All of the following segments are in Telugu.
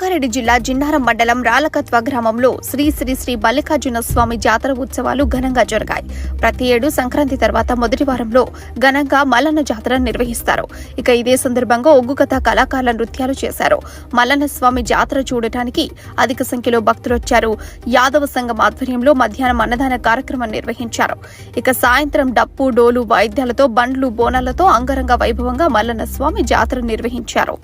సంగారెడ్డి జిల్లా జిన్నారం మండలం రాలకత్వ గ్రామంలో శ్రీ శ్రీ శ్రీ మల్లికార్జున స్వామి జాతర ఉత్సవాలు ఘనంగా జరిగాయి. ప్రతి ఏడు సంక్రాంతి తర్వాత మొదటి వారంలో ఘనంగా మల్లన్న జాతర నిర్వహిస్తారు. ఇక ఇదే సందర్భంగా ఒగ్గు కథ కళాకారుల నృత్యాలు చేశారు. మల్లన్న స్వామి జాతర చూడటానికి అధిక సంఖ్యలో భక్తులొచ్చారు. యాదవ సంఘం ఆధ్వర్యంలో మధ్యాహ్నం అన్నదాన కార్యక్రమం నిర్వహించారు. ఇక సాయంత్రం డప్పు డోలు వాయిద్యాలతో బండ్లు బోనాలతో అంగరంగ వైభవంగా మల్లన్న స్వామి జాతర నిర్వహించారు.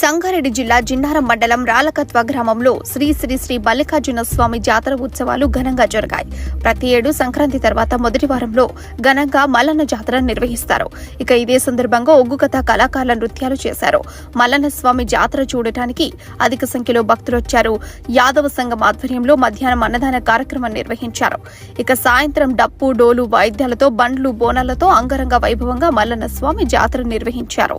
సంగారెడ్డి జిల్లా జిన్నారం మండలం రాలకత్వ గ్రామంలో శ్రీ శ్రీ శ్రీ మల్లికార్జున స్వామి జాతర ఉత్సవాలు ఘనంగా జరిగాయి. ప్రతి ఏడు సంక్రాంతి తర్వాత మొదటి వారంలో ఘనంగా మల్లన్న జాతర నిర్వహిస్తారు. ఇక ఇదే సందర్భంగా ఒగ్గు కథ కళాకారుల నృత్యాలు చేశారు. మల్లన్న స్వామి జాతర చూడటానికి అధిక సంఖ్యలో భక్తులొచ్చారు. యాదవ సంఘం ఆధ్వర్యంలో మధ్యాహ్నం అన్నదాన కార్యక్రమం నిర్వహించారు. ఇక సాయంత్రం డప్పు డోలు వాయిద్యాలతో బండ్లు బోనాలతో అంగరంగ వైభవంగా మల్లన్న స్వామి జాతర నిర్వహించారు.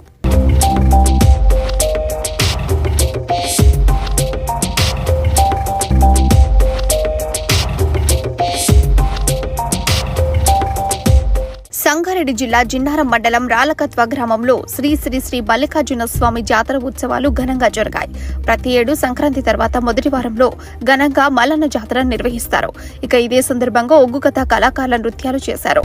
సంగారెడ్డి జిల్లా జిన్నారం మండలం రాలకత్వ గ్రామంలో శ్రీ శ్రీ శ్రీ మల్లికార్జున స్వామి జాతర ఉత్సవాలు ఘనంగా జరిగాయి. ప్రతి ఏడు సంక్రాంతి తర్వాత మొదటి వారంలో ఘనంగా మల్లన్న జాతర నిర్వహిస్తారు. ఇక ఇదే సందర్భంగా ఒగ్గు కథ కళాకారుల నృత్యాలు చేశారు.